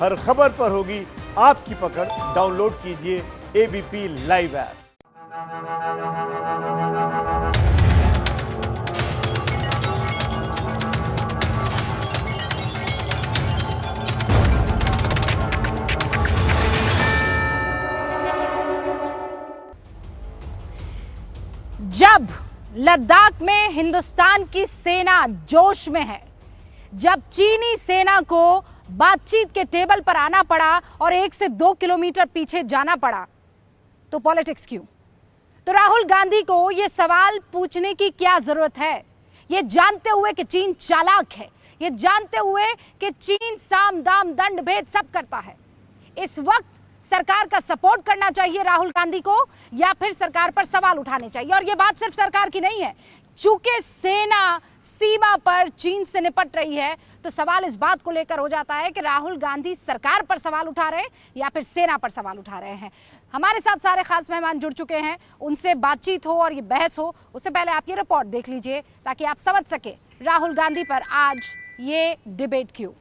हर खबर पर होगी आपकी पकड़। डाउनलोड कीजिए एबीपी लाइव ऐप। जब लद्दाख में हिंदुस्तान की सेना जोश में है, जब चीनी सेना को बातचीत के टेबल पर आना पड़ा और 1 से 2 किलोमीटर पीछे जाना पड़ा, तो पॉलिटिक्स क्यों? तो राहुल गांधी को यह सवाल पूछने की क्या जरूरत है? यह जानते हुए कि चीन चालाक है, यह जानते हुए कि चीन साम दाम दंड भेद सब करता है, इस वक्त सरकार का सपोर्ट करना चाहिए राहुल गांधी को या फिर सरकार पर सवाल उठाने चाहिए? और यह बात सिर्फ सरकार की नहीं है, चूंकि सेना सीमा पर चीन से निपट रही है, तो सवाल इस बात को लेकर हो जाता है कि राहुल गांधी सरकार पर सवाल उठा रहे हैं या फिर सेना पर सवाल उठा रहे हैं। हमारे साथ सारे खास मेहमान जुड़ चुके हैं, उनसे बातचीत हो और ये बहस हो, उससे पहले आप ये रिपोर्ट देख लीजिए ताकि आप समझ सके राहुल गांधी पर आज ये डिबेट क्यों।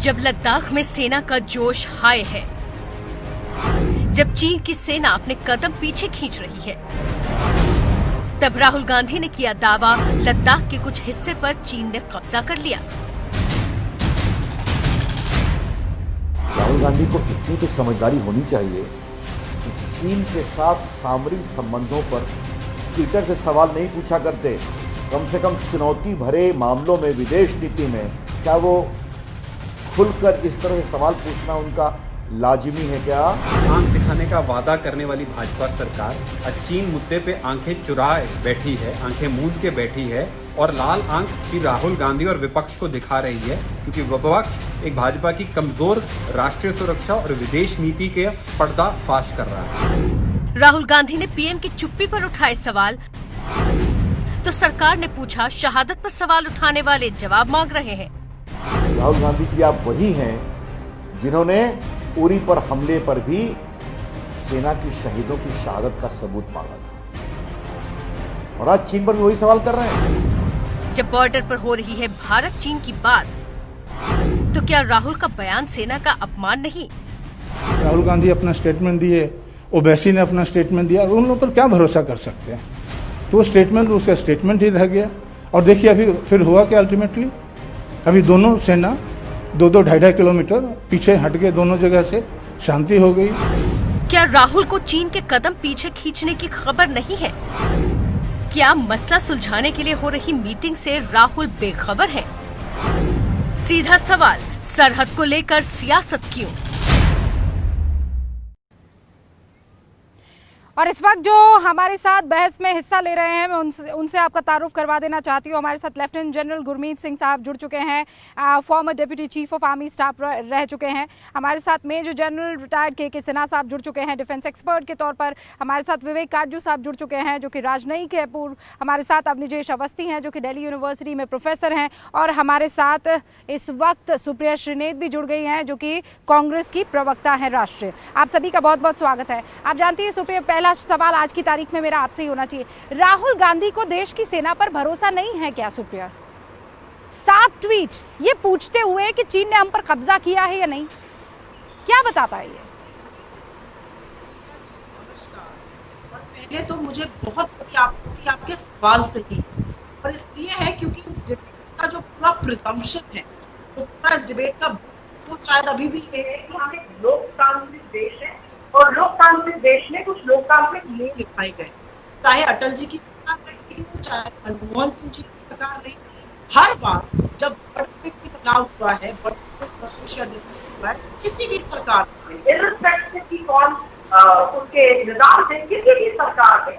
जब लद्दाख में सेना का जोश हाई है, जब चीन की सेना अपने कदम पीछे खींच रही है, तब राहुल गांधी ने किया दावा लद्दाख के कुछ हिस्से पर चीन ने कब्जा कर लिया। राहुल गांधी को इतनी तो समझदारी होनी चाहिए कि चीन के साथ सामरिक संबंधों पर ट्विटर से सवाल नहीं पूछा करते। कम से कम चुनौती भरे मामलों में, विदेश नीति में, क्या वो खुलकर इस तरह से सवाल पूछना उनका लाजिमी है क्या? आंख दिखाने का वादा करने वाली भाजपा सरकार चीन मुद्दे पे आंखें चुराए बैठी है, आंखें मूंद के बैठी है और लाल आंख श्री राहुल गांधी और विपक्ष को दिखा रही है, क्योंकि विपक्ष एक भाजपा की कमजोर राष्ट्रीय सुरक्षा और विदेश नीति के पर्दाफाश कर रहा है। राहुल गांधी ने पीएम की चुप्पी पर उठाए सवाल, तो सरकार ने पूछा शहादत पर सवाल उठाने वाले जवाब मांग रहे हैं। राहुल गांधी जी आप वही हैं जिन्होंने उरी पर हमले पर भी सेना की शहीदों की शहादत का सबूत मांगा था, और आज चीन पर भी वही सवाल कर रहे हैं। जब बॉर्डर पर हो रही है भारत चीन की बात, तो क्या राहुल का बयान सेना का अपमान नहीं? राहुल गांधी अपना स्टेटमेंट दिए, ओवैसी ने अपना स्टेटमेंट दिया, और उन लोगों पर क्या भरोसा कर सकते हैं? तो वो स्टेटमेंट उसका स्टेटमेंट ही रह गया। और देखिए अभी फिर हुआ क्या अल्टीमेटली, अभी दोनों सेना 2-2, 2.5 किलोमीटर पीछे हट के दोनों जगह से शांति हो गई। क्या राहुल को चीन के कदम पीछे खींचने की खबर नहीं है? क्या मसला सुलझाने के लिए हो रही मीटिंग से राहुल बेखबर है? सीधा सवाल, सरहद को लेकर सियासत क्यों? और इस वक्त जो हमारे साथ बहस में हिस्सा ले रहे हैं, मैं उनसे आपका तारुफ करवा देना चाहती हूँ। हमारे साथ लेफ्टिनेंट जनरल गुरमीत सिंह साहब जुड़ चुके हैं, farmer deputy chief of army staff रह चुके हैं। हमारे साथ मेजर जनरल रिटायर्ड के सिन्हा साहब जुड़ चुके हैं डिफेंस एक्सपर्ट के तौर पर। हमारे साथ विवेक काटजू साहब जुड़ चुके हैं जो कि राजनयिक है पूर्व। हमारे साथ अवनिजेश अवस्थी हैं जो कि दिल्ली यूनिवर्सिटी में प्रोफेसर हैं। और हमारे साथ इस वक्त सुप्रिया श्रीनेत भी जुड़ गई हैं जो कि कांग्रेस की प्रवक्ता है राष्ट्रीय। आप सभी का बहुत बहुत स्वागत है। आप जानती हैं सुप्रिया, पहला सवाल आज की तारीख में मेरा आपसे ही होना चाहिए, राहुल गांधी को देश की सेना पर भरोसा नहीं है क्या? सुप्रिया, 7 ट्वीट ये पूछते हुए कि चीन ने हम पर कब्जा किया है या नहीं, क्या बताता है ये? पहले तो मुझे बहुत बड़ी आपत्ति आपके सवाल से ही, और इसलिए है क्योंकि इस डिबेट का जो पूरा प्रिजम्पशन है, तो पूरा इस डिबेट का तो शायद अभी भी ये है कि हम एक लोकतांत्रिक देश है और लोकतांत्रिक देश में कुछ लोकतांत्रिक नियम दिखाए गए, चाहे अटल जी की सरकार रही हो, चाहे मनमोहन सिंह जी की सरकार रही। हर बार जब बदलाव हुआ है, हुआ है किसी भी सरकार में, इर्रिस्पेक्टिव की कौन उनके निजाम से, किसी भी सरकार में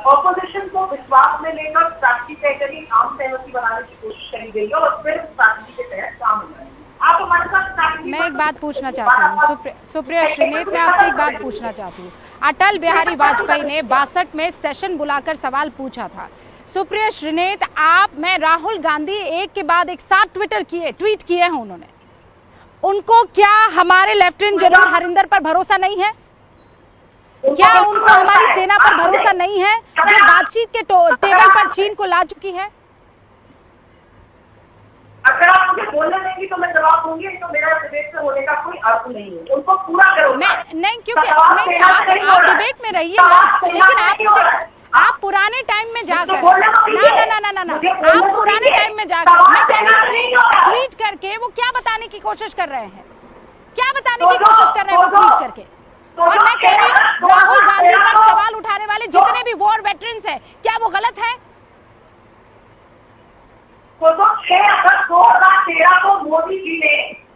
ऑपोजिशन को विश्वास में लेकर स्ट्रैटेजी तय करी, आम सहमति बनाने की कोशिश करी गई है और फिर स्ट्रैटेजी के तहत काम हुआ है। आप हमारे साथ मैं एक बात पूछना चाहती हूँ सुप्रिया श्रीनेत, मैं आपसे एक बात पूछना चाहती हूँ। अटल बिहारी वाजपेयी ने 62 में सेशन बुलाकर सवाल पूछा था। सुप्रिया श्रीनेत, मैं राहुल गांधी एक के बाद एक 7 ट्वीट किए हैं उन्होंने। उनको क्या हमारे लेफ्टिनेंट जनरल हरिंदर पर भरोसा नहीं है? क्या उनको हमारी सेना पर भरोसा नहीं है जो बातचीत के टेबल पर चीन को ला चुकी है? अगर आप मुझे बोलने देंगी तो मैं जवाब दूंगी, तो मेरा डिबेट से होने का कोई अर्थ नहीं है। उनको पूरा करो। नहीं, क्योंकि नहीं, आप डिबेट में रहिए ना, लेकिन आप पुराने टाइम में जाकर ना आप पुराने टाइम में जाकर मैं कह रही हूँ ट्वीट करके वो क्या बताने की कोशिश कर रहे हैं, क्या बताने की कोशिश कर रहे हैं वो ट्वीट करके। और मैं कह रही हूँ राहुल गांधी पर सवाल उठाने वाले जितने भी वॉर वेटरन्स हैं, क्या वो गलत है? तो 6 अगस्त 2013 को मोदी जी ने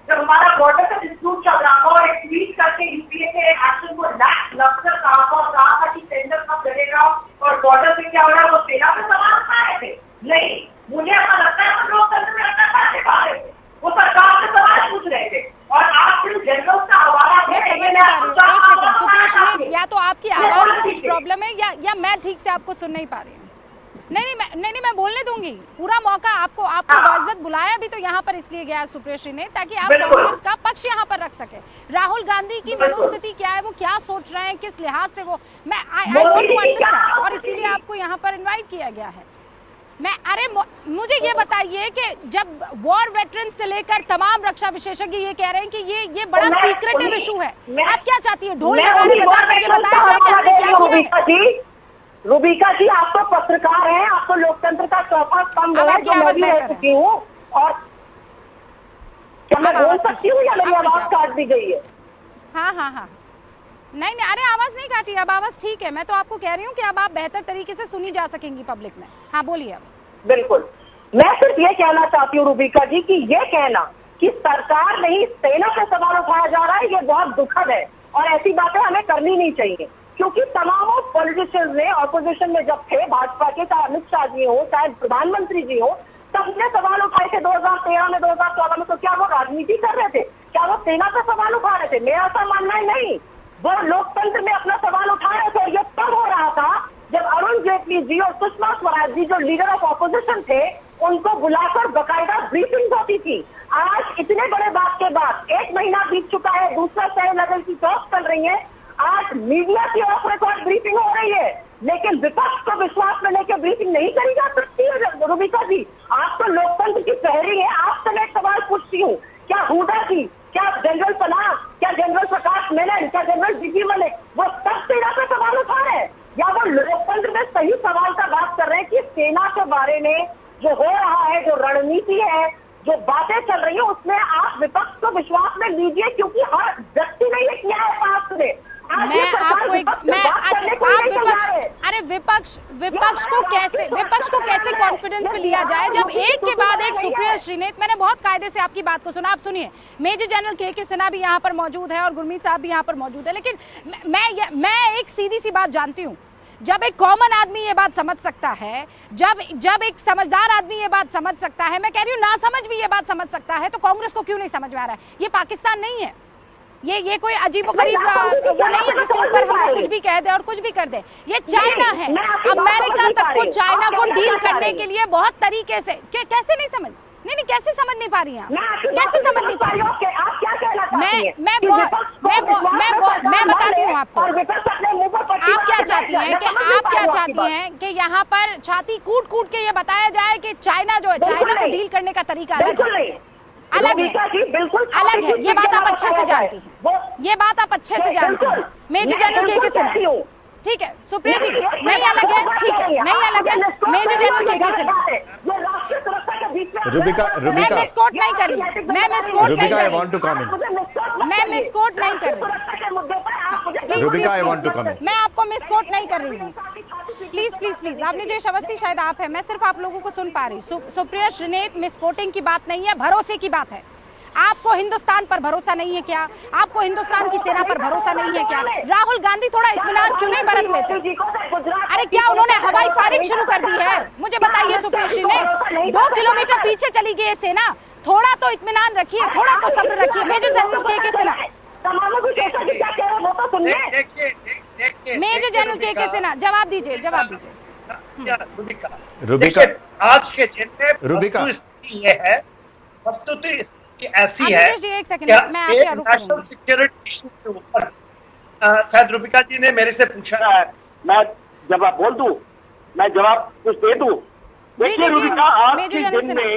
जब हमारा बॉर्डर का डिस्प्यूट चल रहा था और एक ट्वीट करके यूपीए के एक्शन को लक्ष्य कहा था और कहा था कि टेंडर कब लगेगा और बॉर्डर पे क्या हो रहा है, वो सेना पे सवाल उठा रहे थे। नहीं, मुझे ऐसा लगता है वो लोकतंत्र में रखना कर पा रहे थे, वो सरकार से सवाल पूछ रहे थे और आप सिर्फ जनरल का हवाला या तो आपकी आवाज में कुछ प्रॉब्लम है या मैं ठीक से आपको सुन नहीं पा रही हूँ। नहीं, मैं बोलने दूंगी पूरा मौका आपको बाइज्जत बुलाया भी तो यहाँ पर इसलिए गया सुप्रिया श्री ने, ताकि आप कांग्रेस का पक्ष यहाँ पर रख सके। राहुल गांधी की मनोस्थिति क्या है, वो क्या सोच रहे हैं, किस लिहाज से वो आई वांट टू अंडरस्टैंड, और इसीलिए आपको यहाँ पर इन्वाइट किया गया है। मुझे ये बताइए कि जब वॉर वेटरन से लेकर तमाम रक्षा विशेषज्ञ ये कह रहे हैं कि ये बड़ा सीक्रेटिव इशू है, आप क्या चाहती है? ढोल नगाड़े बजा करके बताया जाए कि आपने क्या किया? रूबिका जी, आप तो पत्रकार हैं, आपको लोकतंत्र का चौथा स्तंभ है जो मैं भी रह चुकी हूँ। और क्या मैं बोल सकती हूँ या मेरी आवाज काट दी गई है? हाँ, नहीं, अरे आवाज नहीं काटी, अब आवाज ठीक है। मैं तो आपको कह रही हूँ कि अब आप बेहतर तरीके से सुनी जा सकेंगी पब्लिक में। हाँ, बोलिए अब। बिल्कुल, मैं सिर्फ ये कहना चाहती हूँ रूबिका जी कि ये कहना कि सरकार नहीं सेना से सवाल उठाया जा रहा है, ये बहुत दुखद है और ऐसी बातें हमें करनी नहीं चाहिए, क्योंकि तमाम पॉलिटिशियंस ने ऑपोजिशन में जब थे भाजपा के, चाहे अमित शाह जी हो चाहे प्रधानमंत्री जी हो, सबने सवाल उठाए थे 2013 में 2014 में। तो क्या वो राजनीति कर रहे थे? क्या वो सेना पे सवाल उठा रहे थे? मेरा ऐसा मानना ही नहीं, वो लोकतंत्र में अपना सवाल उठा रहे थे। और ये तब हो रहा था जब अरुण जेटली जी और सुषमा स्वराज जी जो लीडर ऑफ ऑपोजिशन थे, उनको बुलाकर बकायदा ब्रीफिंग होती थी। आज इतने बड़े बात के बाद 1 महीना बीत चुका है, दूसरा शहर लेवल की टॉक चल रही है, आज मीडिया की ऑफ रिकॉर्ड ब्रीफिंग हो रही है, लेकिन विपक्ष को विश्वास में लेकर ब्रीफिंग नहीं करी जा सकती है। रूबिका जी, आप तो लोकतंत्र की प्रहरी है, आपसे मैं एक सवाल पूछती हूँ, क्या हुडा जी, क्या जनरल पनाग, क्या जनरल प्रकाश मेनन, क्या जनरल जीजी मलिक, वो सब सेना पे सवाल उठा रहे हैं या वो लोकतंत्र में सही सवाल का बात कर रहे हैं कि सेना के बारे में जो हो रहा है, जो रणनीति है, जो बातें चल रही है, उसमें आप विपक्ष को विश्वास में लीजिए, क्योंकि हर व्यक्ति ने ये किया है पास में। मैं आपको विपक्ष को कैसे कॉन्फिडेंस में लिया जाए जब एक के बाद एक सुप्रिया श्री ने, मैंने बहुत कायदे से आपकी बात को सुना। आप सुनिए, मेजर जनरल के सिन्हा भी यहाँ पर मौजूद है और गुरमीत साहब भी यहाँ पर मौजूद है, लेकिन मैं एक सीधी सी बात जानती हूँ, जब एक कॉमन आदमी ये बात समझ सकता है, जब एक समझदार आदमी ये बात समझ सकता है, मैं कह रही हूँ ना समझ भी ये बात समझ सकता है, तो कांग्रेस को क्यों नहीं समझ में आ रहा है? ये पाकिस्तान नहीं है, ये कोई अजीबोगरीब वो नहीं है जिसके ऊपर हम कुछ भी कह दे और कुछ भी कर दे। ये चाइना है, अमेरिका तक को चाइना को डील करने के लिए बहुत तरीके से, कैसे नहीं समझ, नहीं कैसे समझ नहीं पा रही हैं, कैसे समझ नहीं पा रही? आप क्या कहना चाहती हैं? मैं बताती हूँ आपको, आप क्या चाहती हैं कि यहाँ पर छाती कूट कूट के ये बताया जाए कि चाइना जो है, चाइना को डील करने का तरीका अलग है, ये बात आप अच्छे से जानती हैं, ये बात आप अच्छे से जानती हैं। मेजर जनरल के सिन्हा, ठीक है सुप्रिया जी, नहीं अलग है, ठीक है, नहीं अलग है, मेजर जनरल के सिन्हा। रूबिका मैं मिसकोट नहीं कर रही, मैं मिसकोट नहीं कर रही, I want to comment. मैं मिसकोट नहीं कर रही, Rubika I want to comment. मैं आपको मिसकोट नहीं कर रही हूँ, प्लीज आप नीतीश अवस्थी शायद आप है, मैं सिर्फ आप लोगों को सुन पा रही। सुप्रिया श्रीनेत, मिसकोटिंग की बात नहीं है, भरोसे की बात है। आपको हिंदुस्तान पर भरोसा नहीं है क्या? आपको हिंदुस्तान की सेना पर भरोसा नहीं है क्या? राहुल गांधी थोड़ा इत्मीनान क्यों नहीं बरत लेते? अरे क्या उन्होंने हवाई फायरिंग शुरू कर दी है? मुझे बताइए सुप्रिया श्रीनेत, 2 किलोमीटर पीछे चली गई है सेना, थोड़ा तो इत्मीनान रखिए, थोड़ा तो सब्र रखिए। मेजर जनरल के सिन्हा, मेजर जनरल के सिन्हा, जवाब दीजिए। रूबिका, आज के दिन में रूबिका, ये है, वस्तुतः ऐसी है एक सेकंड कि मैं आपके एक आरोप नेशनल करूंगी। सिक्योरिटी इशू के ऊपर शायद रूबिका जी ने मेरे से पूछा है, मैं जवाब बोल दूं, मैं जवाब कुछ दे दूं। देखिए रूबिका, आज के दिन में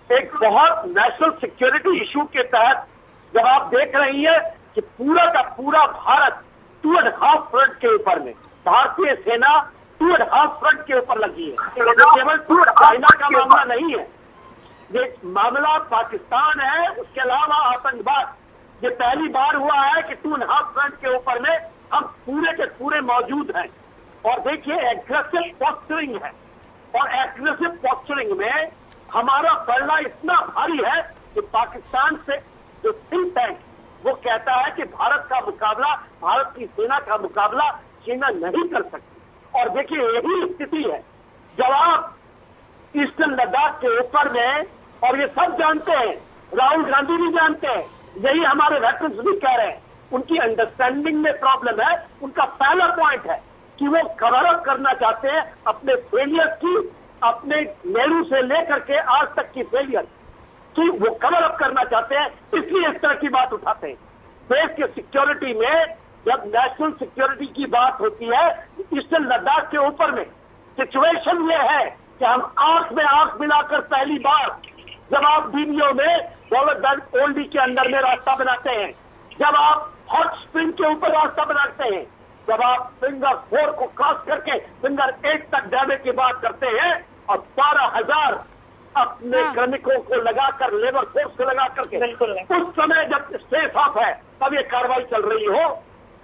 एक बहुत नेशनल सिक्योरिटी इशू के तहत जब आप देख रही है कि पूरा का पूरा भारत 2.5 फ्रंट के ऊपर में, भारतीय सेना 2.5 फ्रंट के ऊपर लगी है। केवल चाइना का मामला नहीं है, ये मामला पाकिस्तान है, उसके अलावा आतंकवाद। ये पहली बार हुआ है कि 2.5 फ्रंट के ऊपर में हम पूरे के पूरे मौजूद हैं। और देखिए एग्रेसिव पॉस्चरिंग है, और एग्रेसिव पॉस्चरिंग में हमारा पलड़ा इतना भारी है कि पाकिस्तान से जो थिंक टैंक वो कहता है कि भारत का मुकाबला, भारत की सेना का मुकाबला चीना नहीं कर सकती। और देखिए यही स्थिति है जब आप ईस्टर्न लद्दाख के ऊपर में, और ये सब जानते हैं, राहुल गांधी भी जानते हैं, यही हमारे वेटरन्स भी कह रहे हैं, उनकी अंडरस्टैंडिंग में प्रॉब्लम है। उनका पहला पॉइंट है कि वो कवर अप करना चाहते हैं अपने फेलियर की, अपने नेहरू से लेकर के आज तक की फेलियर की वो कवर अप करना चाहते हैं, इसलिए इस तरह की बात उठाते हैं। देश के सिक्योरिटी में जब नेशनल सिक्योरिटी की बात होती है, ईस्टर्न लद्दाख के ऊपर में सिचुएशन ये है कि हम आंख में आंख मिलाकर पहली बार जब आप वीडियो में दौलत बैंक ओल्डी के अंदर में रास्ता बनाते हैं, जब आप हॉट स्प्रिंग के ऊपर रास्ता बनाते हैं, जब आप फिंगर 4 को क्रॉस करके फिंगर 8 तक जाने की बात करते हैं, और 12,000 अपने क्रमिकों को लगाकर, लेबर फोर्स को लगा करके उस समय जब स्पेस ऑफ है तब ये कार्रवाई चल रही हो,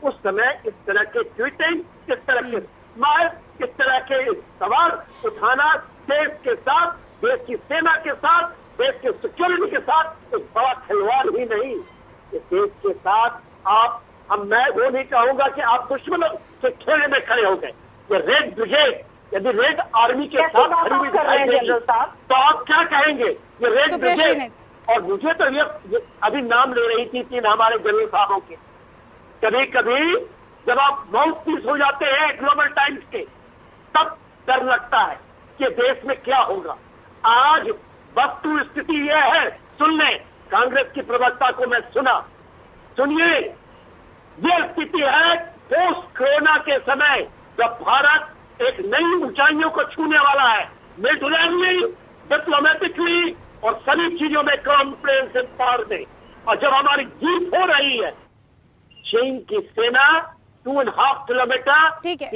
उस समय इस तरह के ट्वीटिंग, इस तरह के स्माइल, इस तरह के सवाल उठाना देश के साथ, देश की सेना के साथ, देश के सिक्योरिटी के साथ एक बड़ा खिलवाड़ ही नहीं, इस देश के साथ मैं वो नहीं कहूंगा कि आप दुश्मनों के खेले में खड़े हो गए। ये रेड ब्रिगेड यदि रेड आर्मी के साथ खड़ी हुई दिखाई देगी तो आप क्या कहेंगे? ये रेड ब्रिगेड, और मुझे तो ये अभी नाम ले रही थी 3 हमारे जनरल साहबों के, कभी कभी जब आप माउथ पीस हो जाते हैं ग्लोबल टाइम्स के, तब डर लगता है कि देश में क्या होगा। आज वस्तु स्थिति यह है, सुन लें, कांग्रेस की प्रवक्ता को मैं सुना, सुनिए, ये स्थिति है पोस्ट कोरोना के समय जब भारत एक नई ऊंचाइयों को छूने वाला है, मिलिटरी, डिप्लोमेटिकली और सभी चीजों में कॉम्प्रिहेंसिव पावर में। और जब हमारी जीत हो रही है, चीन की सेना 2.5 किलोमीटर ठीक है,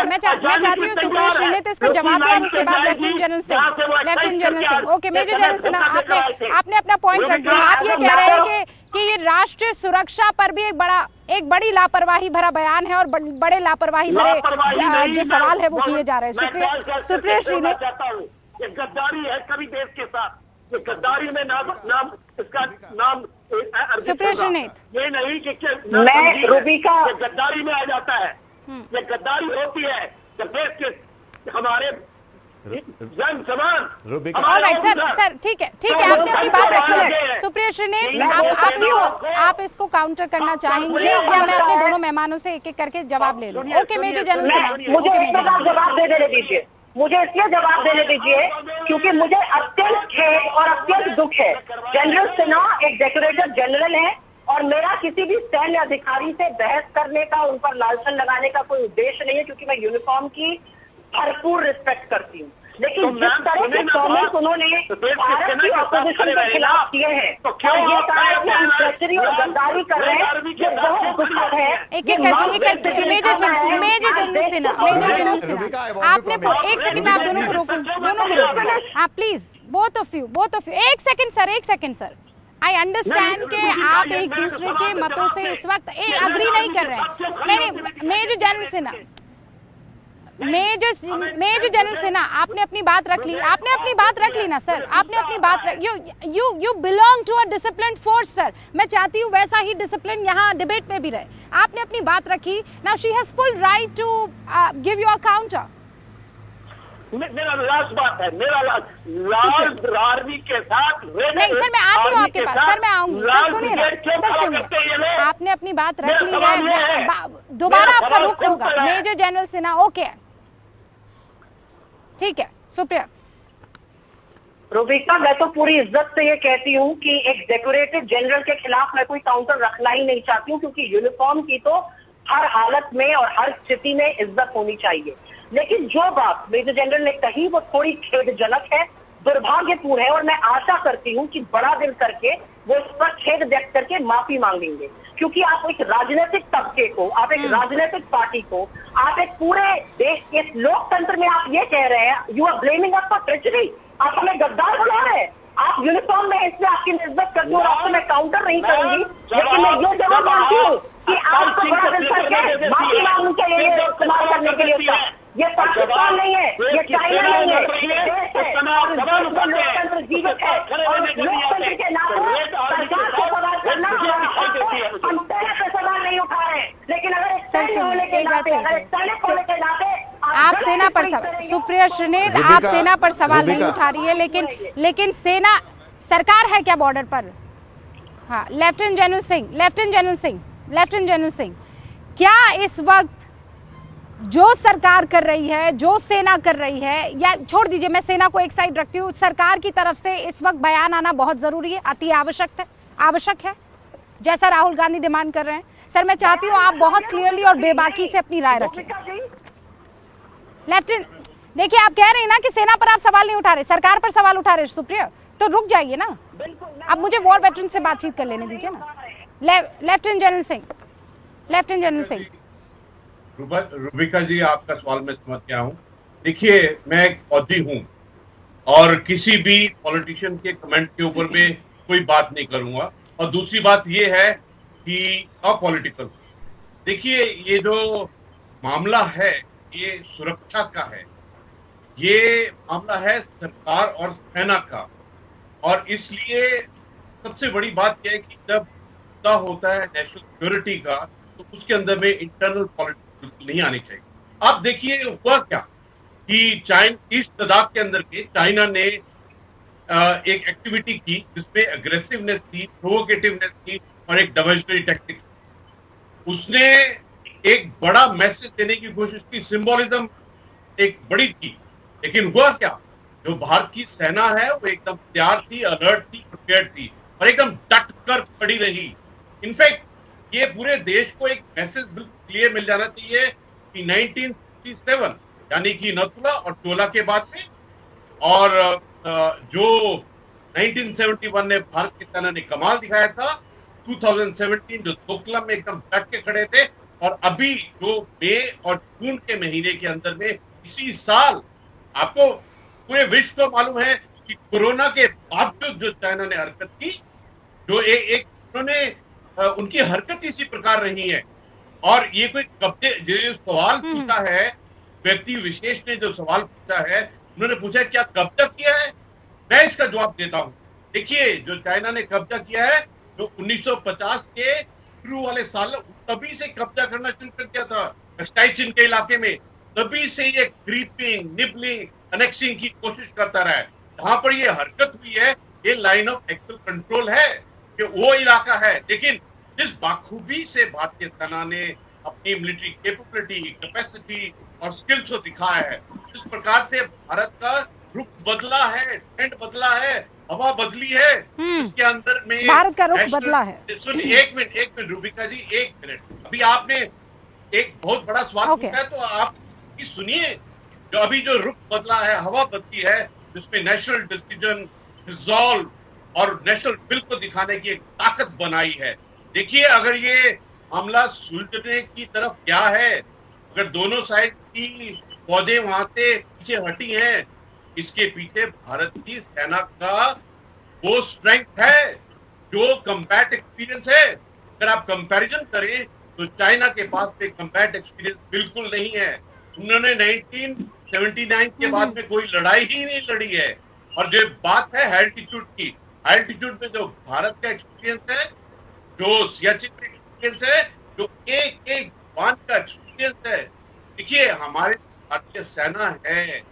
मैं चाहती हूँ सुप्रिया श्रीनेत इस पर जवाब दें, उसके बाद lieutenant general Singh. Okay major general Singh, आपने अपना पॉइंट रख दिया। आप ये कह रहे हैं कि ये राष्ट्रीय सुरक्षा पर भी एक बड़ी लापरवाही भरा बयान है, और बड़े लापरवाही भरे जो सवाल है वो किए जा रहे हैं। सुप्रिया श्रीनेत, ये गद्दारी है कभी देश के साथ, ये गद्दारी में नाम इसका नाम सुप्रिया श्रीनेत, ये नहीं कि मैं रूबिका, ये गद्दारी में आ जाता है। ये गद्दारी होती है जब देश के हमारे जन समान। सर ठीक है, आपने अपनी बात रखी है। सुप्रिया श्रीनेत, आप इसको काउंटर करना चाहेंगे या मैं अपने दोनों मेहमानों से एक एक करके जवाब ले लूं? ओके मेजर जनरल सिंह, मुझे एक जवाब दे देने दीजिए, मुझे इसलिए जवाब देने दीजिए क्योंकि मुझे अत्यंत खेद और अत्यंत दुख है। जनरल सिन्हा एक डेकोरेटेड जनरल है, और मेरा किसी भी सैन्य अधिकारी से बहस करने का, उन पर लालसन लगाने का कोई उद्देश्य नहीं है, क्योंकि मैं यूनिफॉर्म की भरपूर रिस्पेक्ट करती हूँ। लेकिन जिस तरह के कमेंट्स उन्होंने भारत की ऑपोजिशन के खिलाफ किए हैं, और ये कहा कि हम ट्रेजरी और गद्दारी कर रहे हैं, ये बहुत दुखद है। मेजर जनरल सिन्हा, आपने एक सेकंड में आप दोनों को रोको, आप प्लीज, बोथ ऑफ यू, एक सेकंड सर, आई अंडरस्टैंड कि आप एक दूसरे के मतों से इस वक्त अग्री नहीं कर रहे हैं। नहीं, major general Sinha, major general Sinha, आपने अपनी बात रख ली, ना सर, आपने अपनी बात you belong to a discipline force sir. मैं चाहती हूँ वैसा ही डिसिप्लिन यहाँ डिबेट में भी रहे। आपने अपनी बात रखी, now she has full right to give your counter. मेरा लास्ट बात है, मेरा लाल आर्मी के साथ नहीं सर, मैं आती हूँ आपके पास, सर मैं आऊंगी, सर सुनिए ना, आपने अपनी बात रख ली है, दोबारा आपका रुख होगा। मेजर जनरल सिन्हा, ओके ठीक है। सुप्रिया, रूबिका, मैं तो पूरी इज्जत से ये कहती हूँ कि एक डेकोरेटेड जनरल के खिलाफ मैं कोई काउंटर रखना ही नहीं चाहती हूँ, क्योंकि यूनिफॉर्म की तो हर हालत में और हर स्थिति में इज्जत होनी चाहिए। लेकिन जो बात मेजर जनरल ने कही वो थोड़ी खेदजनक है, दुर्भाग्यपूर्ण है, और मैं आशा करती हूँ कि बड़ा दिल करके वो इस पर खेद व्यक्त करके माफी मांगेंगे, क्योंकि आप एक राजनीतिक तबके को, आप एक राजनीतिक पार्टी को, आप एक पूरे देश के लोकतंत्र में आप ये कह रहे हैं, you are blaming us for treachery, आप हमें गद्दार बुला रहे हैं। आप यूनिफॉर्म में इसमें आपकी इज्जत करती हूँ और आपसे मैं काउंटर नहीं करूंगी, लेकिन मैं ये जवाब मानती हूँ कि आपको बड़ा दिल करके माफी मांगनी चाहिए इस्तेमाल करने के लिए। ये पाकिस्तान नहीं है, ये चाइना नहीं है, ये देश है, और लोकतंत्र जीवित है, और लोकतंत्र के नाते सरकार को सवाल करना हम पहले से सवाल नहीं उठा रहे, लेकिन अगर एक सैनिक होने के नाते, अगर एक सैनिक होने के नाते आप सेना पर सुप्रिया श्रीनेत, आप सेना पर सवाल नहीं उठा रही है, लेकिन सेना सरकार है क्या बॉर्डर पर? हाँ, लेफ्टिनेंट जनरल सिंह, क्या इस वक्त जो सरकार कर रही है, जो सेना कर रही है, या छोड़ दीजिए, मैं सेना को एक साइड रखती हूँ, सरकार की तरफ से इस वक्त बयान आना बहुत जरूरी है, अति आवश्यक है, जैसा राहुल गांधी डिमांड कर रहे हैं। सर, मैं चाहती हूँ आप बहुत क्लियरली और बेबाकी से अपनी राय रखें। लेफ्टिनेंट, देखिए आप कह रहे हैं ना कि सेना पर आप सवाल नहीं उठा रहे, सरकार पर सवाल उठा रहे, सुप्रिया, तो रुक जाइए ना, अब मुझे वॉर वेटरन से बातचीत कर लेने दीजिए ना। Lieutenant general Singh. रूबिका जी, आपका सवाल मैं समझ गया हूं। देखिए, मैं एक फौजी हूं और किसी भी पॉलिटिशियन के कमेंट के ऊपर में कोई बात नहीं करूंगा, और दूसरी बात ये है कि अपॉलिटिकल। देखिए, ये जो मामला है ये सुरक्षा का है, ये मामला है सरकार और सेना का, और इसलिए सबसे बड़ी बात यह है कि जब मुद्दा होता है नेशनल सिक्योरिटी का, तो उसके अंदर में इंटरनल पॉलिटिक्स नहीं आनी चाहिए। अब देखिए हुआ क्या कि इस लद्दाख के अंदर के चाइना ने एक एक्टिविटी की जिसमें अग्रेसिवनेस थी, प्रोवोकेटिवनेस थी और एक डिवर्जनरी टैक्टिक्स। उसने एक बड़ा मैसेज देने की कोशिश की, सिंबोलिज्म एक बड़ी थी, लेकिन हुआ क्या, जो भारत की सेना है वो एकदम तैयार थी, अलर्ट थी, प्रिपेयर्ड थी और एकदम डट कर खड़ी रही। इनफैक्ट ये पूरे देश को एक मैसेज बिल्कुल क्लियर मिल जाना चाहिए कि 1967 यानी कि नथुला और चोला के बाद में, और जो 1971 में भारत की सेना ने कमाल दिखाया था, 2017 जो दोकलम में एकदम डट के खड़े थे, और अभी जो मई और जून के महीने के अंदर में इसी साल, आपको पूरे विश्व को मालूम है कि कोरोना के बावजूद जो चाइना ने हरकत की, जो उन्होंने उनकी हरकत इसी प्रकार रही है। और ये कोई कब्जे, जो सवाल पूछा है, व्यक्ति विशेष ने जो सवाल पूछा है, उन्होंने पूछा क्या कब्जा किया है, मैं इसका जवाब देता हूं। देखिए, जो चाइना ने कब्जा किया है, जो 1950 के शुरू वाले साल, तभी से कब्जा करना शुरू कर दिया था एक्सटाइचिन के इलाके में, तभी से ये क्रीपिंग, निबलिंग, अनेक्सिंग की कोशिश करता रहा है। जहां पर ये हरकत हुई है, ये लाइन ऑफ एक्चुअल कंट्रोल है कि वो इलाका है। लेकिन जिस बाखूबी से भारतीय सेना ने अपनी मिलिट्री कैपेबिलिटी, कैपेसिटी और स्किल्स को दिखाया है, जिस प्रकार से भारत का रुख बदला है, ट्रेंड बदला है, हवा बदली है, इसके अंदर में भारत का रुख बदला है। सुनिए, एक मिनट रूबिका जी, एक मिनट। अभी आपने एक बहुत बड़ा सवाल पूछा है, तो आप सुनिए। जो अभी जो रुख बदला है, हवा बदली है, जिसमें नेशनल डिसीजन, रिजॉल्व और नेशनल विल को दिखाने की एक ताकत बनाई है। देखिए, अगर ये मामला सुलझने की तरफ क्या है, अगर दोनों साइड की फौजें वहां से पीछे हटी हैं, इसके पीछे भारत की सेना का वो स्ट्रेंथ है, जो कम्बैट एक्सपीरियंस है। अगर आप कंपैरिजन करें तो चाइना के पास एक कम्बैट एक्सपीरियंस बिल्कुल नहीं है। उन्होंने 1979 के बाद में कोई लड़ाई ही नहीं लड़ी है। और जो बात है एल्टीट्यूड की, एल्टीट्यूड में जो भारत का एक्सपीरियंस है, जो सियाचिन का एक्सपीरियंस है, जो एक बांध का एक्सपीरियंस है। देखिए, हमारे भारतीय सेना है,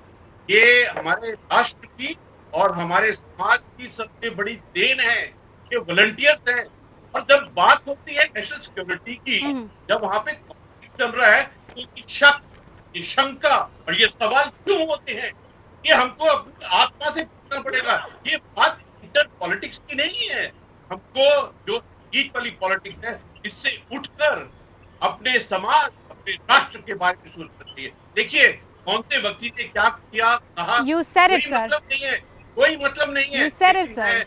ये हमारे राष्ट्र की और हमारे समाज की सबसे बड़ी देन है। ये वॉलंटियर्स हैं। और जब बात होती है नेशनल सिक्योरिटी की, जब वहां पे चल रहा है, तो ये शक, ये शंका और ये सवाल क्यों होते हैं, ये हमको अपनी आत्मा से सोचना पड़ेगा। ये बात इंटर पॉलिटिक्स की नहीं है। हमको जो बीच वाली पॉलिटिक्स है इससे उठकर अपने समाज, अपने राष्ट्र के बारे में सोचना चाहिए। देखिए कौन से वकील ने क्या किया, कहा, कोई मतलब नहीं है, कोई मतलब नहीं है। मैं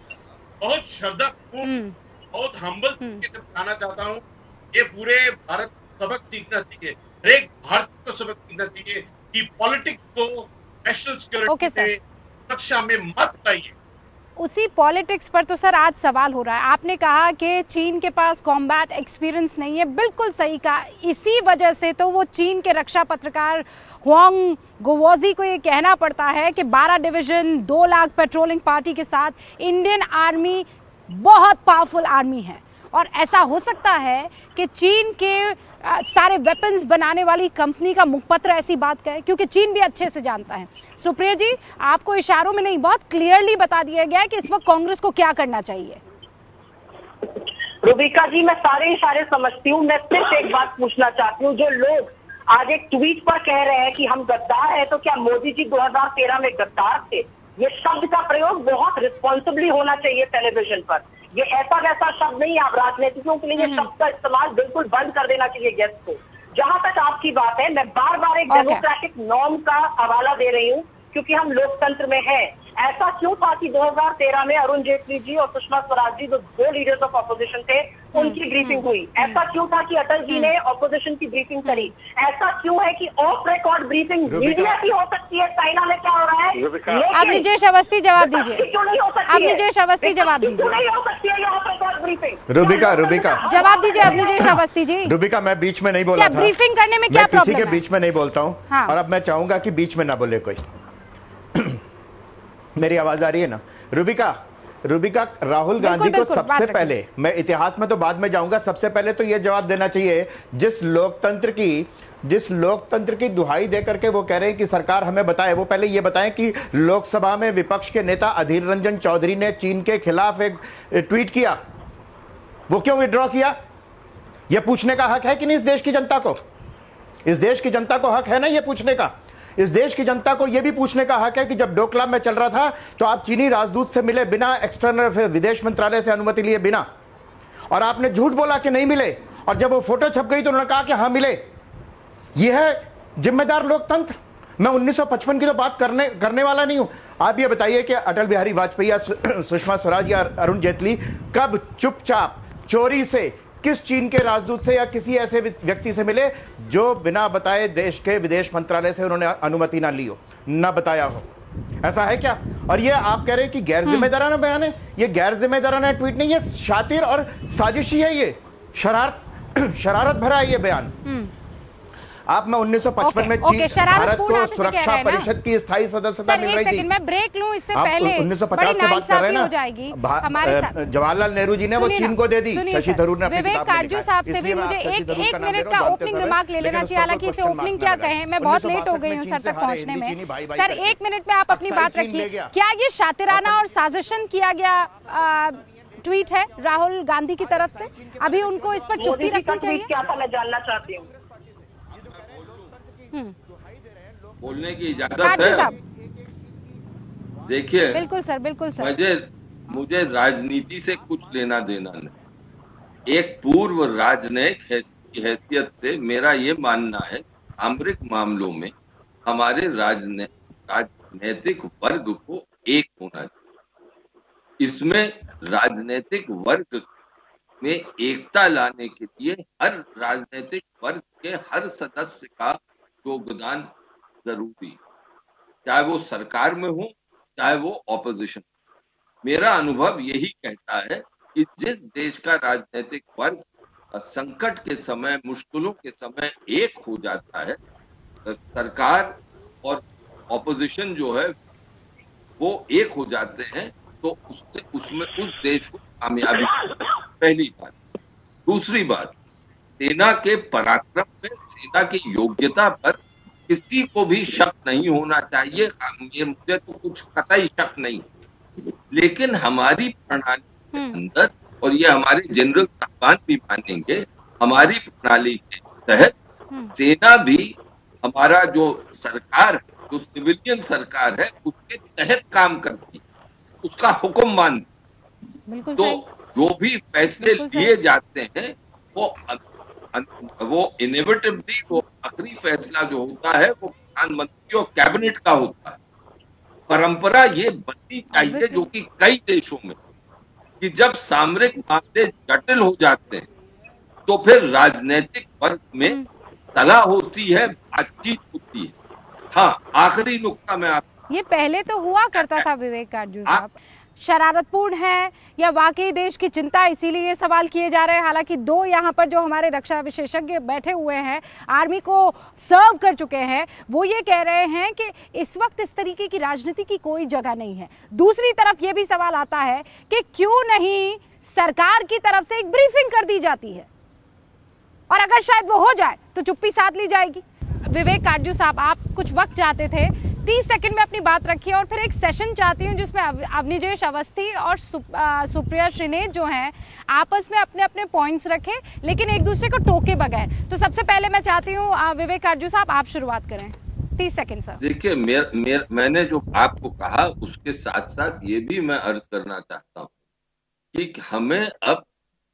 बहुत श्रद्धापूर्ण, बहुत हम्बल तरीके से बताना चाहता हूँ, ये पूरे भारत को सबक सीखना चाहिए, हर एक भारतीय को सबक सीखना चाहिए कि पॉलिटिक्स को नेशनल सिक्योरिटी में, सुरक्षा में मत लाइए। उसी पॉलिटिक्स पर तो सर आज सवाल हो रहा है। आपने कहा कि चीन के पास कॉम्बैट एक्सपीरियंस नहीं है, बिल्कुल सही कहा। इसी वजह से तो वो चीन के रक्षा पत्रकार हुआंग गुओजी को ये कहना पड़ता है कि 12 डिवीजन, 2 लाख पेट्रोलिंग पार्टी के साथ इंडियन आर्मी बहुत पावरफुल आर्मी है। और ऐसा हो सकता है कि चीन के सारे वेपन्स बनाने वाली कंपनी का मुखपत्र ऐसी बात कहे, क्योंकि चीन भी अच्छे से जानता है। सुप्रिया जी, आपको इशारों में नहीं, बहुत क्लियरली बता दिया गया है कि इस वक्त कांग्रेस को क्या करना चाहिए। रुबिका जी, मैं सारे इशारे समझती हूँ। मैं सिर्फ एक बात पूछना चाहती हूँ, जो लोग आज एक ट्वीट पर कह रहे हैं कि हम गद्दार हैं, तो क्या मोदी जी 2013 में गद्दार थे? ये शब्द का प्रयोग बहुत रिस्पॉन्सिबली होना चाहिए टेलीविजन पर। ये ऐसा वैसा शब्द नहीं है। आप राजनीतिकों के लिए ये शब्द का इस्तेमाल बिल्कुल बंद कर देना चाहिए गेस्ट को। जहां तक आपकी बात है, मैं बार बार एक डेमोक्रेटिक नॉर्म का हवाला दे रही हूँ, क्योंकि हम लोकतंत्र में हैं। ऐसा क्यों था कि 2013 में अरुण जेटली जी और सुषमा स्वराज जी, जो 2 लीडर्स ऑफ ऑपोजिशन थे, उनकी ब्रीफिंग हुई? ऐसा क्यों था कि अटल जी ने ऑपोजिशन की ब्रीफिंग करी? ऐसा क्यों है कि ऑफ रिकॉर्ड ब्रीफिंग मीडिया की हो सकती है? चाइना में क्या हो रहा है? आप ब्रिजेश अवस्थी जवाब दीजिए। क्यों नहीं हो सकती? आप ब्रिजेश अवस्थी जवाब दीजिए। क्यों नहीं हो सकती है ये ऑफ रिकॉर्ड ब्रीफिंग? रुबिका जवाब दीजिए आप ब्रिजेश अवस्थी जी। रुबिका, मैं बीच में नहीं बोला था। ब्रीफिंग करने में क्या प्रॉब्लम है? किसी के बीच में नहीं बोलता हूँ, और अब मैं चाहूंगा कि बीच में ना बोले कोई। मेरी आवाज आ रही है ना? रुबिका, राहुल गांधी को सबसे पहले, मैं इतिहास में तो बाद में जाऊंगा, सबसे पहले तो यह जवाब देना चाहिए जिस लोकतंत्र की दुहाई देकर के वो कह रहे हैं कि सरकार हमें बताए, वो पहले ये बताएं कि लोकसभा में विपक्ष के नेता अधीर रंजन चौधरी ने चीन के खिलाफ एक ट्वीट किया, वो क्यों विड्रॉ किया? यह पूछने का हक है कि नहीं इस देश की जनता को? इस देश की जनता को हक है ना ये पूछने का? इस देश की जनता को यह भी पूछने का हक है कि जब डोकलाम में चल रहा था तो आप चीनी राजदूत से मिले बिना, एक्सटर्नल विदेश मंत्रालय से अनुमति लिए बिना, और आपने झूठ बोला कि नहीं मिले, और जब वो फोटो छप गई तो उन्होंने कहा कि हां मिले। यह है जिम्मेदार लोकतंत्र। मैं 1955 की तो बात करने वाला नहीं हूं। आप ये बताइए कि अटल बिहारी वाजपेयी या सुषमा स्वराज या अरुण जेटली कब चुपचाप चोरी से किस चीन के राजदूत से या किसी ऐसे व्यक्ति से मिले जो बिना बताए देश के विदेश मंत्रालय से उन्होंने अनुमति ना ली हो, ना बताया हो? ऐसा है क्या? और ये आप कह रहे हैं कि गैर जिम्मेदाराना बयान है? ये गैर जिम्मेदाराना ट्वीट नहीं, ये शातिर और साजिशी है, ये शरारत भरा है ये बयान। आप में 1955 में भारत को सुरक्षा परिषद की स्थायी सदस्यता मिल रही थी। मैं ब्रेक लूं इससे पहले, 1950 से बात कर रहे हैं ना, जवाहरलाल नेहरू जी ने वो चीन को दे दी, शशि थरूर ने विवेक काटजू साहब से भी मुझे एक मिनट का ओपनिंग रिमार्क ले लेना चाहिए। हालांकि इसे ओपनिंग क्या कहें, मैं बहुत लेट हो गई हूँ सर तक पहुंचने में। सर 1 मिनट में आप अपनी बात रखिए। क्या ये शातिराना और साजिशन किया गया ट्वीट है राहुल गांधी की तरफ से? अभी उनको इस पर चुप्पी रखनी चाहिए? क्या था मैं जानना चाहती हूँ। बोलने की इजाजत है? देखिए, बिल्कुल सर। मुझे राजनीति से कुछ लेना देना नहीं। एक पूर्व राजनयिक की हैसियत से मेरा ये मानना है, सामरिक मामलों में हमारे राजनीतिक वर्ग को एक होना चाहिए। इसमें राजनीतिक वर्ग में एकता लाने के लिए हर राजनीतिक वर्ग के हर सदस्य का योगदान जरूरी, चाहे वो सरकार में हो चाहे वो ऑपोजिशन। मेरा अनुभव यही कहता है कि जिस देश का राजनीतिक वर्ग संकट के समय, मुश्किलों के समय एक हो जाता है, सरकार और ऑपोजिशन जो है वो एक हो जाते हैं, तो उसमें उस देश को कामयाबी। पहली बात। दूसरी बात, सेना के पराक्रम में, सेना की योग्यता पर किसी को भी शक नहीं होना चाहिए। ये मुझे तो कुछ कतई शक नहीं, लेकिन हमारी प्रणाली के अंदर, और ये हमारे जनरल साहबान भी मानेंगे, हमारी प्रणाली के तहत सेना भी हमारा जो सरकार, जो सिविलियन सरकार है, उसके तहत काम करती है। उसका हुक्म मान। बिल्कुल तो सही। जो भी फैसले लिए जाते हैं वो इनएविटेबली वो आखिरी फैसला जो होता है वो प्रधानमंत्री और कैबिनेट का होता है। परंपरा ये बननी चाहिए जो कि कई देशों में, कि जब सामरिक मामले जटिल हो जाते हैं तो फिर राजनीतिक वर्ग में सलाह होती है, बातचीत होती है। हाँ, आखिरी नुक्ता में आप, ये पहले तो हुआ करता था विवेक काटजू साहब, शरारतपूर्ण है या वाकई देश की चिंता, इसीलिए ये सवाल किए जा रहे हैं। हालांकि दो यहाँ पर जो हमारे रक्षा विशेषज्ञ बैठे हुए हैं, आर्मी को सर्व कर चुके हैं, वो ये कह रहे हैं कि इस वक्त इस तरीके की राजनीति की कोई जगह नहीं है। दूसरी तरफ ये भी सवाल आता है कि क्यों नहीं सरकार की तरफ से एक ब्रीफिंग कर दी जाती है, और अगर शायद वो हो जाए तो चुप्पी साध ली जाएगी। विवेक काटजू साहब, आप कुछ वक्त चाहते थे, 30 सेकंड में अपनी बात रखिए, और फिर एक सेशन चाहती हूं जिसमें अवनिजेश अवस्थी और सुप्रिया श्रीनेत जो हैं आपस में अपने अपने पॉइंट्स रखें, लेकिन एक दूसरे को टोके बगैर। तो सबसे पहले मैं चाहती हूं विवेक काटजू साहब, आप शुरुआत करें। 30 सेकंड सर। देखिए, मैंने जो आपको कहा उसके साथ साथ ये भी मैं अर्ज करना चाहता हूं कि हमें अब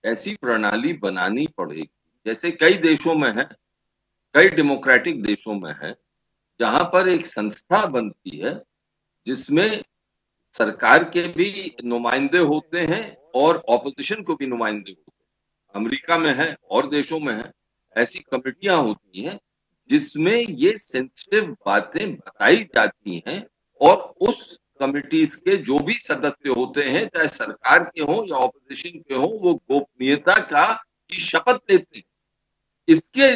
ऐसी प्रणाली बनानी पड़ेगी, जैसे कई देशों में है, कई डेमोक्रेटिक देशों में है, जहां पर एक संस्था बनती है जिसमें सरकार के भी नुमाइंदे होते हैं और ऑपोजिशन को भी नुमाइंदे होते हैं। अमेरिका में है और देशों में है, ऐसी कमेटियां होती हैं जिसमें ये सेंसिटिव बातें बताई जाती हैं, और उस कमिटीज के जो भी सदस्य होते हैं, चाहे सरकार के हों या ऑपोजिशन के हों, वो गोपनीयता की शपथ लेते हैं। इसके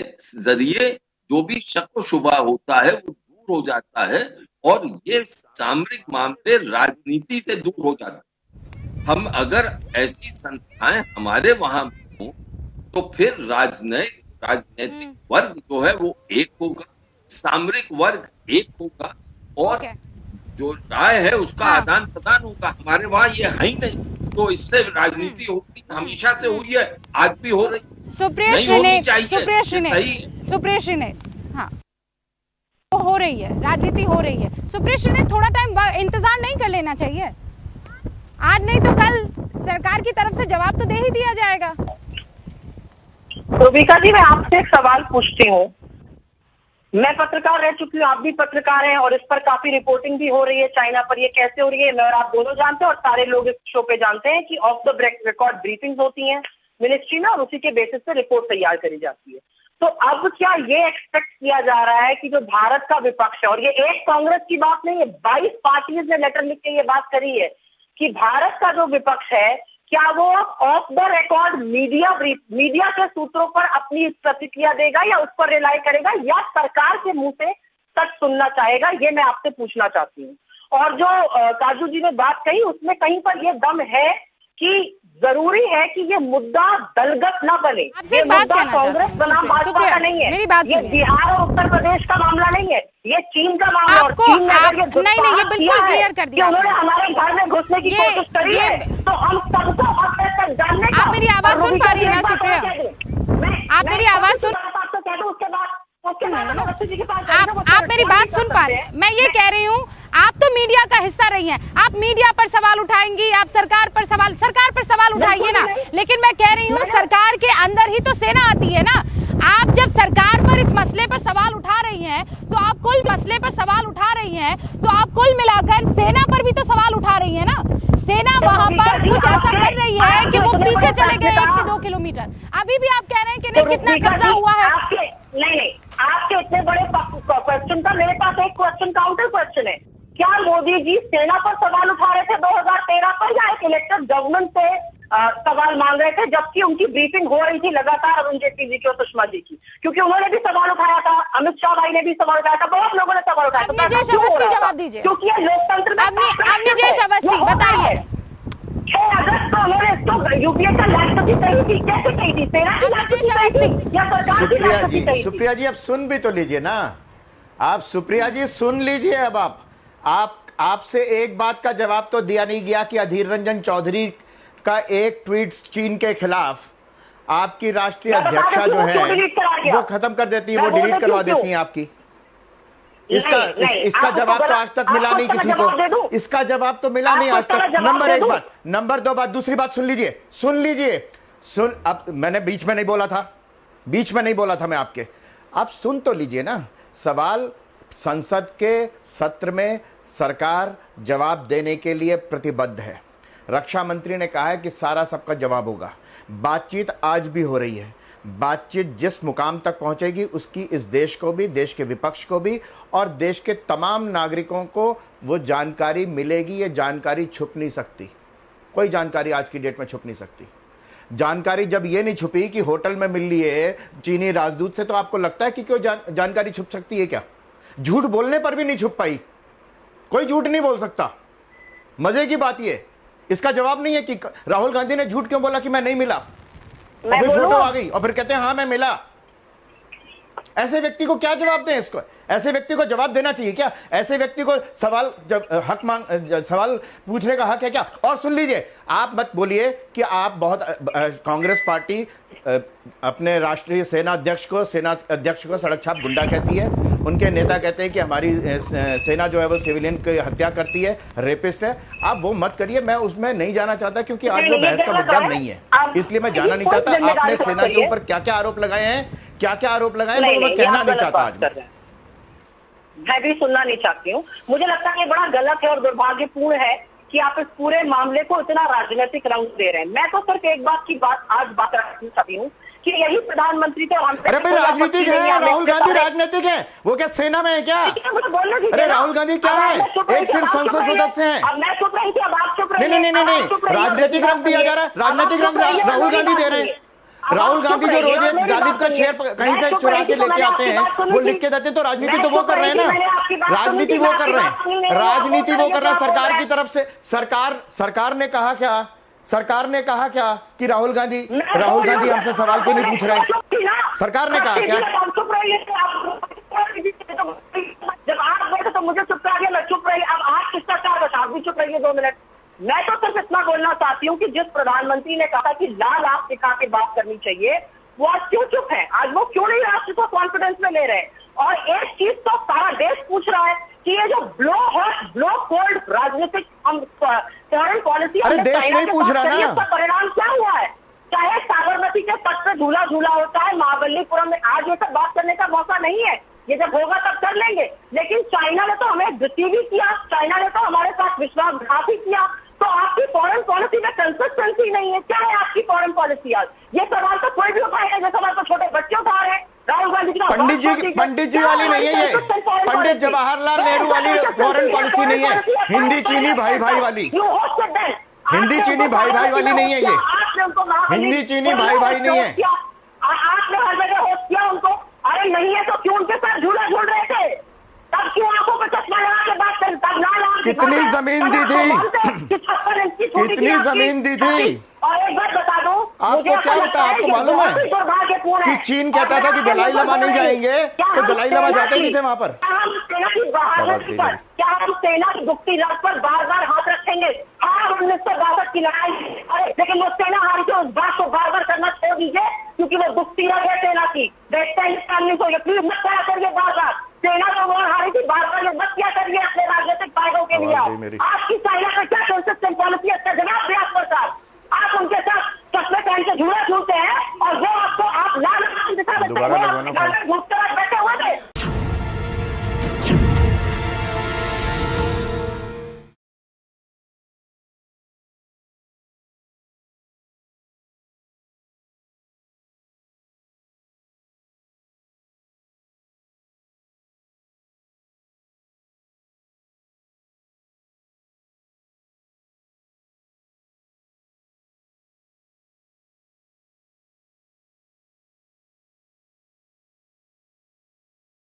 जरिए जो भी शक शुबा होता है वो दूर हो जाता है, और ये सामरिक मामले राजनीति से दूर हो जाते हैं। हम अगर ऐसी संस्थाएं हमारे वहां हों तो फिर राजनीतिक वर्ग जो है वो एक होगा, सामरिक वर्ग एक होगा, और जो राय है उसका आदान प्रदान होगा। हमारे वहां ये है ही नहीं, तो इससे राजनीति होती हमेशा से हुई है, आज भी हो रही, सुप्रिया श्रीनेत, हाँ, तो हो रही है, राजनीति हो रही है। सुप्रिया श्रीनेत, थोड़ा टाइम इंतजार नहीं कर लेना चाहिए? आज नहीं तो कल सरकार की तरफ से जवाब तो दे ही दिया जाएगा। रूबिका जी, मैं आपसे एक सवाल पूछती हूँ। मैं पत्रकार रह चुकी हूँ, आप भी पत्रकार हैं, और इस पर काफी रिपोर्टिंग भी हो रही है चाइना पर। ये कैसे हो रही है, मैं और आप दोनों जानते हैं, और सारे लोग इस शो पे जानते हैं कि ऑफ द रिकॉर्ड ब्रीफिंग्स होती हैं मिनिस्ट्री में, और उसी के बेसिस पे रिपोर्ट तैयार करी जाती है। तो अब क्या ये एक्सपेक्ट किया जा रहा है कि जो भारत का विपक्ष है, और ये एक कांग्रेस की बात नहीं है, 22 पार्टीज ने लेटर लिख के ये बात करी है कि भारत का जो विपक्ष है, क्या वो ऑफ द रिकॉर्ड मीडिया के सूत्रों पर अपनी प्रतिक्रिया देगा, या उस पर रिलाई करेगा, या सरकार के मुंह से सच सुनना चाहेगा? ये मैं आपसे पूछना चाहती हूँ। और जो काजू जी ने बात कही, उसमें कहीं पर ये दम है कि जरूरी है कि ये मुद्दा दलगत न बने। ये मुद्दा कांग्रेस बनाम भाजपा का नहीं है, ये बिहार और उत्तर प्रदेश का मामला नहीं है, ये चीन का मामला। और चीन ने अगर ये दुष्प्रचार किया है कि उन्होंने हमारे घर में घुसने की कोशिश करी है, तो हम सबको अपने तक जानने का। आप मेरी आवाज सुन पा रही है ना सुप्रिया? आप मेरी आवाज सुन, आप मेरी बात सुन पा रहे हैं? मैं ये कह रही हूँ, आप तो मीडिया का हिस्सा रही हैं, आप मीडिया पर सवाल उठाएंगी, आप सरकार पर सवाल उठाइए ना। लेकिन मैं कह रही हूँ, सरकार के अंदर ही तो सेना आती है ना। आप जब सरकार पर इस मसले पर सवाल उठा रही हैं, तो आप कुल मसले पर सवाल उठा रही हैं, तो आप कुल मिलाकर सेना पर भी तो सवाल उठा रही है ना। सेना वहां पर कुछ ऐसा कर रही है कि वो पीछे चले गए 1 से 2 किलोमीटर। अभी भी आप कह रहे हैं कि नहीं, कितना कब्जा हुआ है? नहीं, आपके इतने बड़े क्वेश्चन का मेरे पास एक क्वेश्चन, काउंटर क्वेश्चन है। क्या मोदी जी सेना पर सवाल उठा रहे थे 2013 पर, या एक इलेक्टेड गवर्नमेंट से सवाल मांग रहे थे, जबकि उनकी ब्रीफिंग हो रही थी लगातार अरुण जेटली जी की और सुषमा जी की? क्योंकि उन्होंने भी सवाल उठाया था, अमित शाह भाई ने भी सवाल उठाया था, बहुत लोगों ने सवाल उठाया था। जवाब दीजिए, क्योंकि ये लोकतंत्र में बताइए। 6 अगस्त को उन्होंने इसको यूपीए का लाइसेंस कही थी, कैसे कही थी? सेना की लाइसेंस कही थी या सरकार की लाइसेंस कही थी? सुप्रिया जी, अब सुन भी तो लीजिए ना। आप सुप्रिया जी सुन लीजिए। अब आपसे एक बात का जवाब तो दिया नहीं गया कि अधीर रंजन चौधरी का एक ट्वीट चीन के खिलाफ आपकी राष्ट्रीय अध्यक्षा जो है वो खत्म कर देती है, वो डिलीट करवा देती है आपकी। इसका जवाब तो आज तक मिला नहीं किसी को। इसका जवाब तो मिला नहीं आज तक। नंबर 1 बात। नंबर 2 बात, दूसरी बात सुन लीजिए। अब मैंने बीच में नहीं बोला था मैं आपके, आप सुन तो लीजिए ना। सवाल संसद के सत्र में सरकार जवाब देने के लिए प्रतिबद्ध है। रक्षा मंत्री ने कहा है कि सारा सबका जवाब होगा। बातचीत आज भी हो रही है। बातचीत जिस मुकाम तक पहुंचेगी उसकी इस देश को भी, देश के विपक्ष को भी और देश के तमाम नागरिकों को वो जानकारी मिलेगी। ये जानकारी छुप नहीं सकती, कोई जानकारी आज की डेट में छुप नहीं सकती। जानकारी जब ये नहीं छुपी कि होटल में मिल लिए चीनी राजदूत से, तो आपको लगता है कि कोई जानकारी छुप सकती है क्या? झूठ बोलने पर भी नहीं छुप पाई। कोई झूठ नहीं बोल सकता। मजे की बात ये, इसका जवाब नहीं है कि राहुल गांधी ने झूठ क्यों बोला कि मैं नहीं मिला, और फिर फोटो आ गई और फिर कहते हैं हाँ मैं मिला। ऐसे व्यक्ति को क्या जवाब दें? इसको ऐसे व्यक्ति को जवाब देना चाहिए क्या? ऐसे व्यक्ति को सवाल पूछने का हक है क्या? और सुन लीजिए, आप मत बोलिए कि आप बहुत कांग्रेस पार्टी अपने राष्ट्रीय सेना अध्यक्ष को सड़क छाप गुंडा कहती है। उनके नेता कहते हैं कि हमारी सेना जो है वो सिविलियन की हत्या करती है, रेपिस्ट है। आप वो मत करिए, मैं उसमें नहीं जाना चाहता क्योंकि आज वो बहस का मुद्दा नहीं है, इसलिए मैं जाना नहीं चाहता। आपने सेना के ऊपर क्या क्या आरोप लगाए हैं, वो मैं कहना नहीं चाहता आज। मैं भी सुनना नहीं चाहती हूँ। मुझे लगता है ये बड़ा गलत है और दुर्भाग्यपूर्ण है कि आप इस पूरे मामले को इतना राजनीतिक रंग दे रहे हैं। मैं तो सिर्फ एक बात की बात रखना चाहती हूँ कि यही प्रधानमंत्री थे। अरे भाई राजनीतिक है, राहुल गांधी राजनीतिक है, वो क्या सेना में है क्या? अरे राहुल गांधी क्या है? एक सिर्फ संसद सदस्य हैं। मैं चुप रही थी, अब आप चुप रही। नहीं, राजनीतिक रंग दिया जा रहा है। राजनीतिक रंग राहुल गांधी दे रहे हैं। राहुल गांधी जो रोज गालिब का शेयर कहीं से चुरा के लेके आते हैं, वो लिख के देते हैं, तो राजनीति तो वो कर रहे हैं ना। राजनीति वो कर रहे हैं सरकार की तरफ से। सरकार ने कहा क्या कि राहुल गांधी हमसे सवाल क्यों नहीं पूछ रहे हैं? सरकार ने कहा क्या? जब आप बैठे तो मुझे चुप करा दिया, मैं चुप रही। अब आप किसका क्या बता, आप भी चुप रहिए 2 मिनट। मैं तो सिर्फ इतना बोलना चाहती हूँ कि जिस प्रधानमंत्री ने कहा कि लाल आंख दिखा के बात करनी चाहिए, वो आज क्यों चुप है? आज वो क्यों नहीं राष्ट्र को कॉन्फिडेंस में ले रहे? और एक चीज तो सारा देश पूछ रहा है कि ये जो ब्लो हॉट ब्लो कोल्ड राजनीतिक फॉरेन पॉलिसी देश नहीं पूछ रहा ना, इसका परिणाम क्या हुआ है? चाहे साबरमती के तट पे झूला होता है, महाबलीपुरम में, आज ये सब बात करने का मौका नहीं है। ये जब होगा तब कर लेंगे। लेकिन चाइना ने तो हमें दुखी भी किया, चाइना ने तो हमारे साथ विश्वासघात ही किया। तो आपकी फॉरेन पॉलिसी में कंसिस्टेंसी नहीं है। क्या है आपकी फॉरेन पॉलिसी? आज ये सवाल तो कोई भी उठाएगा, ये सवाल तो छोटे बच्चे उठा रहे हैं। राहुल गांधी पंडित जी वाली नहीं है ये, पंडित जवाहरलाल नेहरू वाली फॉरेन पॉलिसी नहीं है, हिंदी चीनी भाई वाली। हिंदी चीनी भाई वाली नहीं है ये, हिंदी चीनी भाई नहीं है। आपने हर जगह होस्ट किया उनको। अरे नहीं है तो क्यों उनके साथ झूला झूल रहे थे? तब क्यों आंखों पर चश्मा लगा के बात करें? तब कितनी जमीन दी थी? और एक बात बता दो, आपको क्या बता, आपको मालूम है कि चीन कहता था कि दलाई लामा नहीं जाएंगे, तो दलाई लामा जाते नहीं थे वहां पर। क्या हम सेना की बहादुरी पर, क्या हम सेना की दुखती रात पर बार बार हाथ रखेंगे? हाँ, 1962 की लड़ाई, अरे लेकिन वो सेना हारी थी, उस बात को बार बार करना छोड़ दीजिए, क्योंकि वो दुखती रह है सेना की। देखते हैं सामने को, प्लीज मत करा करिए बार बार। सेना तो वो हारी थी, बार बार मत क्या करिए अपने राजनीतिक फायदों के लिए। आपकी चाइना में क्या कंसिस्टेंट पॉलिसी है, इसका जवाब दिया पर साहब। आप उनके साथ चश्मे पहन के झूला झूलते हैं और वो आपको आप लाल दिखा देते हैं।